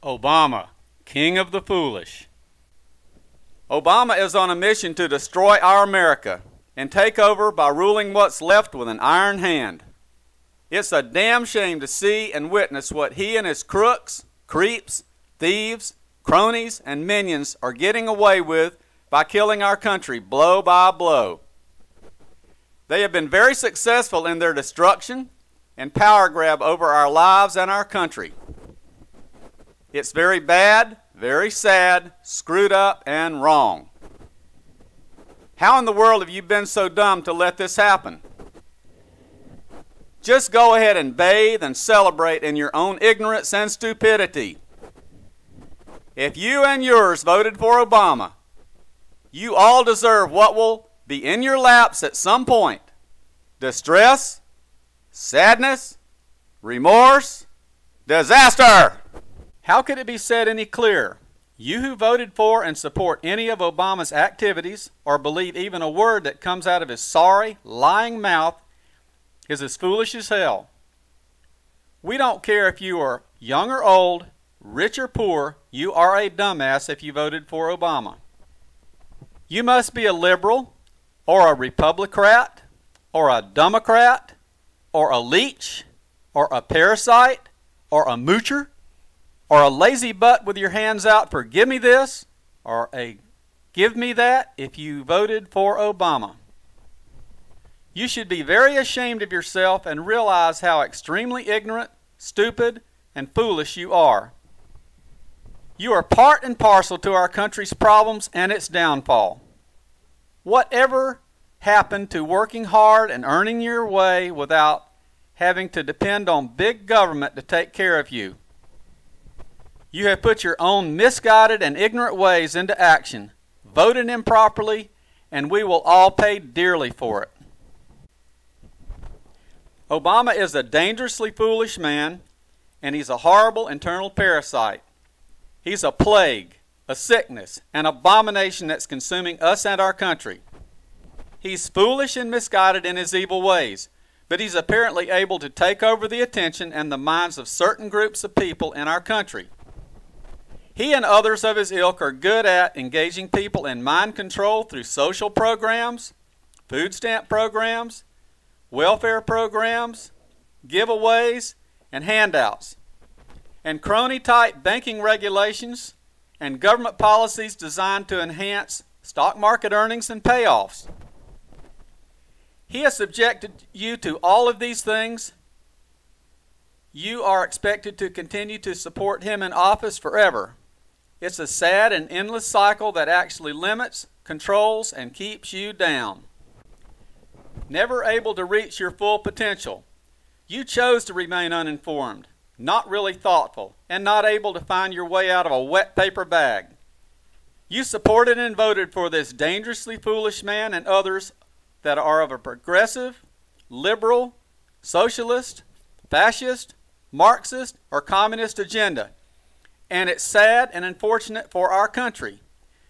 Obama, king of the foolish. Obama is on a mission to destroy our America and take over by ruling what's left with an iron hand. It's a damn shame to see and witness what he and his crooks, creeps, thieves, cronies, and minions are getting away with by killing our country blow by blow. They have been very successful in their destruction and power grab over our lives and our country. It's very bad, very sad, screwed up, and wrong. How in the world have you been so dumb to let this happen? Just go ahead and bathe and celebrate in your own ignorance and stupidity. If you and yours voted for Obama, you all deserve what will be in your laps at some point. Distress, sadness, remorse, disaster. How could it be said any clearer? You who voted for and support any of Obama's activities or believe even a word that comes out of his sorry, lying mouth is as foolish as hell. We don't care if you are young or old, rich or poor, you are a dumbass if you voted for Obama. You must be a liberal or a Republican or a Democrat or a leech or a parasite or a moocher or a lazy butt with your hands out for give me this or a give me that if you voted for Obama. You should be very ashamed of yourself and realize how extremely ignorant, stupid, and foolish you are. You are part and parcel to our country's problems and its downfall. Whatever happened to working hard and earning your way without having to depend on big government to take care of you? You have put your own misguided and ignorant ways into action, voted improperly, and we will all pay dearly for it. Obama is a dangerously foolish man, and he's a horrible internal parasite. He's a plague, a sickness, an abomination that's consuming us and our country. He's foolish and misguided in his evil ways, but he's apparently able to take over the attention and the minds of certain groups of people in our country. He and others of his ilk are good at engaging people in mind control through social programs, food stamp programs, welfare programs, giveaways, and handouts, and crony-type banking regulations and government policies designed to enhance stock market earnings and payoffs. He has subjected you to all of these things. You are expected to continue to support him in office forever. It's a sad and endless cycle that actually limits, controls, and keeps you down. Never able to reach your full potential. You chose to remain uninformed, not really thoughtful, and not able to find your way out of a wet paper bag. You supported and voted for this dangerously foolish man and others that are of a progressive, liberal, socialist, fascist, Marxist, or communist agenda. And it's sad and unfortunate for our country.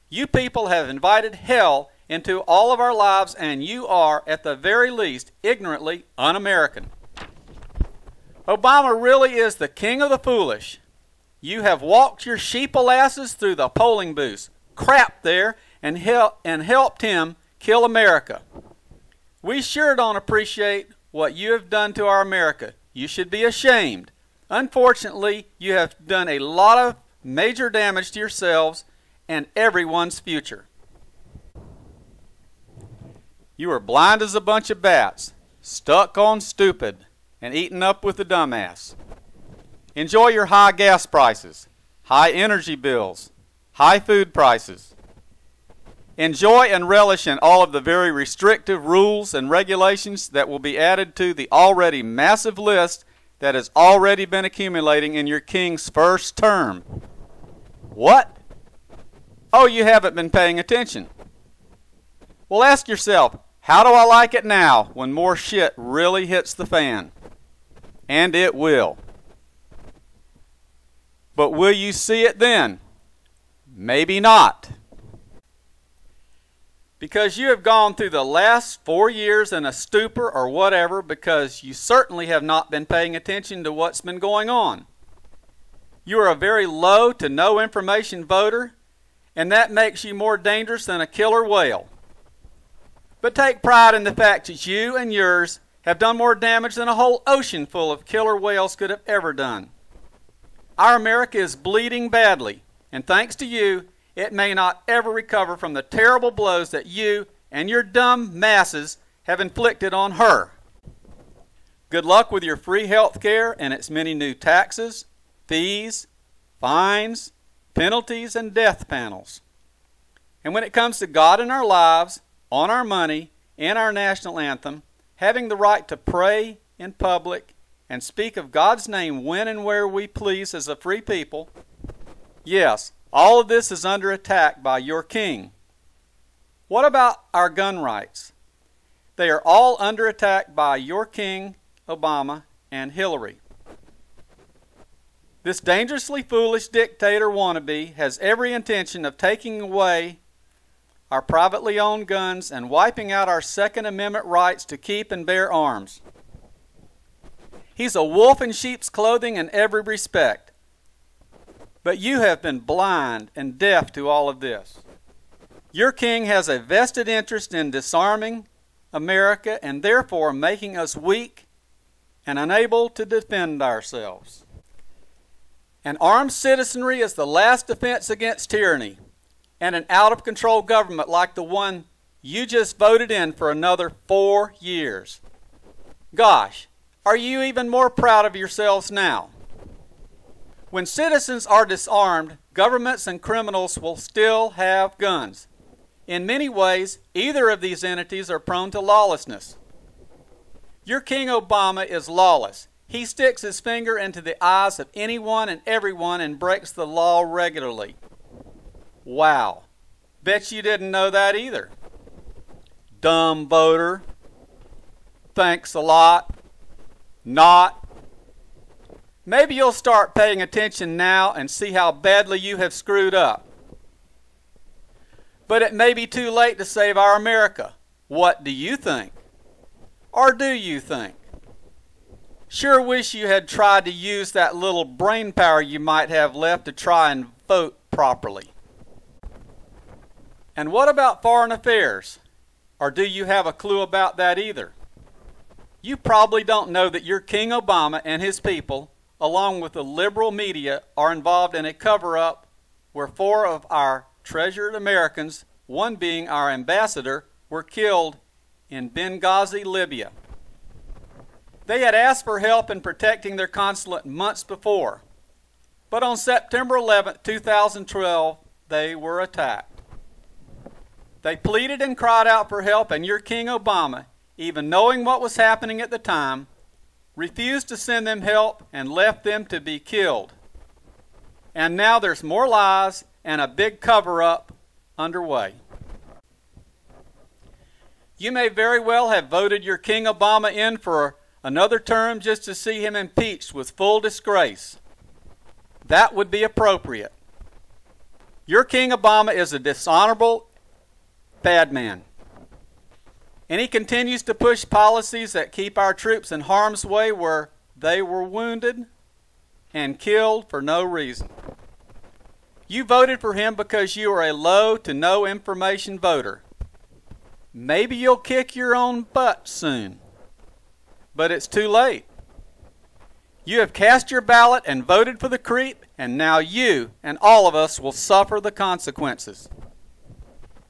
You people have invited hell into all of our lives, and you are, at the very least, ignorantly un-American. Obama really is the king of the foolish. You have walked your sheeple asses through the polling booths, crap there, and helped him kill America. We sure don't appreciate what you have done to our America. You should be ashamed. Unfortunately, you have done a lot of major damage to yourselves and everyone's future. You are blind as a bunch of bats, stuck on stupid, and eaten up with the dumbass. Enjoy your high gas prices, high energy bills, high food prices. Enjoy and relish in all of the very restrictive rules and regulations that will be added to the already massive list that has already been accumulating in your king's first term. What? Oh, you haven't been paying attention. Well, ask yourself, how do I like it now when more shit really hits the fan? And it will. But will you see it then? Maybe not. Because you have gone through the last 4 years in a stupor or whatever, because you certainly have not been paying attention to what's been going on. You are a very low to no information voter, and that makes you more dangerous than a killer whale. But take pride in the fact that you and yours have done more damage than a whole ocean full of killer whales could have ever done. Our America is bleeding badly, and thanks to you, it may not ever recover from the terrible blows that you and your dumb masses have inflicted on her. Good luck with your free health care and its many new taxes, fees, fines, penalties, and death panels. And when it comes to God in our lives, on our money, in our national anthem, having the right to pray in public and speak of God's name when and where we please as a free people, yes, all of this is under attack by your king. What about our gun rights? They are all under attack by your king, Obama, and Hillary. This dangerously foolish dictator wannabe has every intention of taking away our privately owned guns and wiping out our Second Amendment rights to keep and bear arms. He's a wolf in sheep's clothing in every respect. But you have been blind and deaf to all of this. Your king has a vested interest in disarming America and therefore making us weak and unable to defend ourselves. An armed citizenry is the last defense against tyranny, and an out-of-control government like the one you just voted in for another 4 years. Gosh, are you even more proud of yourselves now? When citizens are disarmed, governments and criminals will still have guns. In many ways, either of these entities are prone to lawlessness. Your King Obama is lawless. He sticks his finger into the eyes of anyone and everyone and breaks the law regularly. Wow. Bet you didn't know that either. Dumb voter. Thanks a lot. Not. Maybe you'll start paying attention now and see how badly you have screwed up. But it may be too late to save our America. What do you think? Or do you think? Sure wish you had tried to use that little brain power you might have left to try and vote properly. And what about foreign affairs? Or do you have a clue about that either? You probably don't know that your King Obama and his people, along with the liberal media, are involved in a cover-up where 4 of our treasured Americans, one being our ambassador, were killed in Benghazi, Libya. They had asked for help in protecting their consulate months before, but on September 11, 2012, they were attacked. They pleaded and cried out for help, and your King Obama, even knowing what was happening at the time, refused to send them help and left them to be killed. And now there's more lies and a big cover-up underway. You may very well have voted your King Obama in for another term just to see him impeached with full disgrace. That would be appropriate. Your King Obama is a dishonorable bad man. And he continues to push policies that keep our troops in harm's way where they were wounded and killed for no reason. You voted for him because you are a low to no information voter. Maybe you'll kick your own butt soon. But it's too late. You have cast your ballot and voted for the creep, and now you and all of us will suffer the consequences.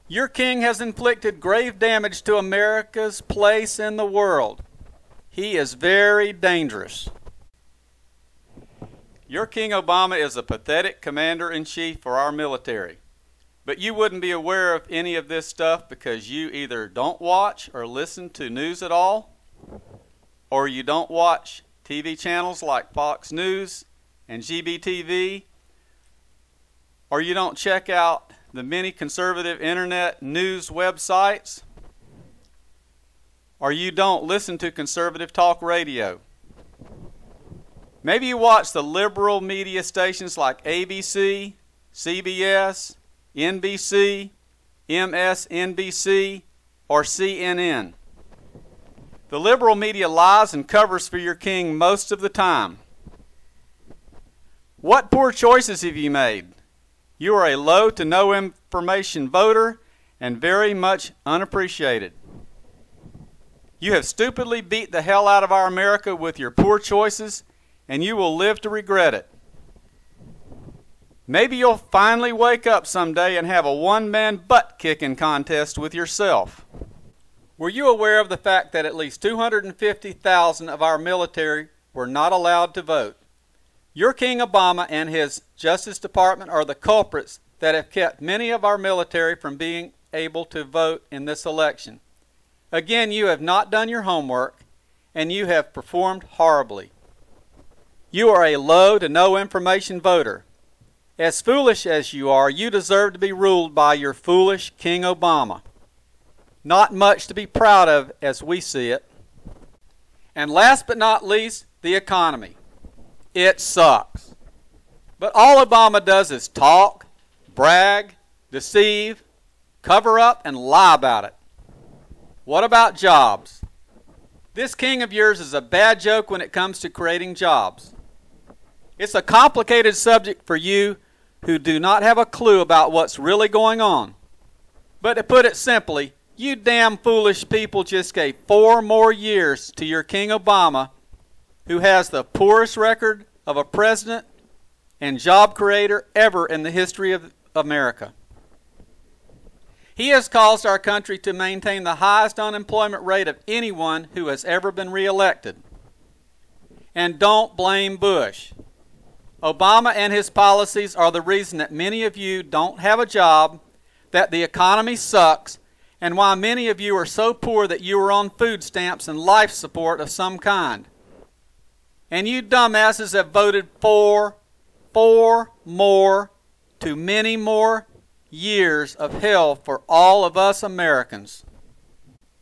Your king has inflicted grave damage to America's place in the world. He is very dangerous. Your King Obama is a pathetic commander-in-chief for our military. But you wouldn't be aware of any of this stuff because you either don't watch or listen to news at all, or you don't watch TV channels like Fox News and GBTV, or you don't check out the many conservative internet news websites, or you don't listen to conservative talk radio. Maybe you watch the liberal media stations like ABC, CBS, NBC, MSNBC, or CNN. The liberal media lies and covers for your king most of the time. What poor choices have you made? You are a low to no information voter and very much unappreciated. You have stupidly beat the hell out of our America with your poor choices, and you will live to regret it. Maybe you'll finally wake up someday and have a one-man butt-kicking contest with yourself. Were you aware of the fact that at least 250,000 of our military were not allowed to vote? Your King Obama and his Justice Department are the culprits that have kept many of our military from being able to vote in this election. Again, you have not done your homework, and you have performed horribly. You are a low to no information voter. As foolish as you are, you deserve to be ruled by your foolish King Obama. Not much to be proud of as we see it. And last but not least, the economy. It sucks. But all Obama does is talk, brag, deceive, cover up, and lie about it. What about jobs? This king of yours is a bad joke when it comes to creating jobs. It's a complicated subject for you who do not have a clue about what's really going on. But to put it simply, you damn foolish people just gave 4 more years to your King Obama, who has the poorest record of a president and job creator ever in the history of America. He has caused our country to maintain the highest unemployment rate of anyone who has ever been reelected. And don't blame Bush. Obama and his policies are the reason that many of you don't have a job, that the economy sucks, and why many of you are so poor that you are on food stamps and life support of some kind. And you dumbasses have voted for 4 more to many more years of hell for all of us Americans.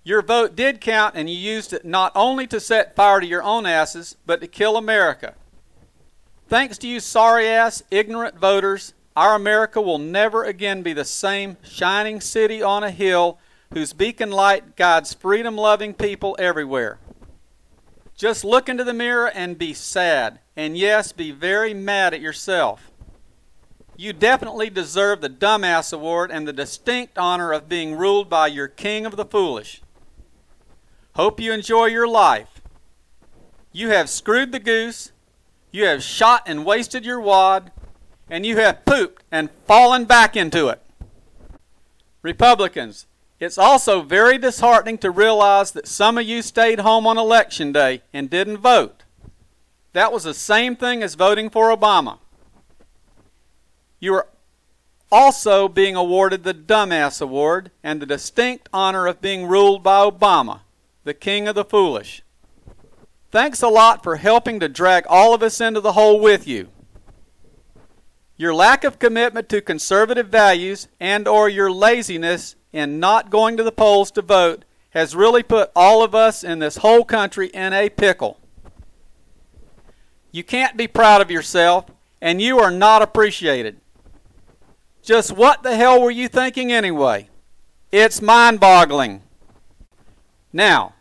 Your vote did count, and you used it not only to set fire to your own asses, but to kill America. Thanks to you sorry-ass, ignorant voters, our America will never again be the same shining city on a hill whose beacon light guides freedom-loving people everywhere. Just look into the mirror and be sad, and yes, be very mad at yourself. You definitely deserve the Dumbass Award and the distinct honor of being ruled by your king of the foolish. Hope you enjoy your life. You have screwed the goose, you have shot and wasted your wad, and you have pooped and fallen back into it. Republicans, it's also very disheartening to realize that some of you stayed home on Election Day and didn't vote. That was the same thing as voting for Obama. You are also being awarded the Dumbass Award and the distinct honor of being ruled by Obama, the king of the foolish. Thanks a lot for helping to drag all of us into the hole with you. Your lack of commitment to conservative values and/or your laziness in not going to the polls to vote has really put all of us in this whole country in a pickle. You can't be proud of yourself, and you are not appreciated. Just what the hell were you thinking anyway? It's mind-boggling. Now,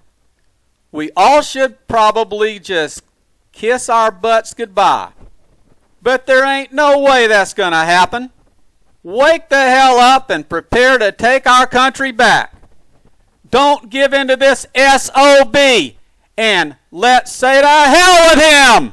we all should probably just kiss our butts goodbye. But there ain't no way that's going to happen. Wake the hell up and prepare to take our country back. Don't give in to this SOB, and let's say to hell with him!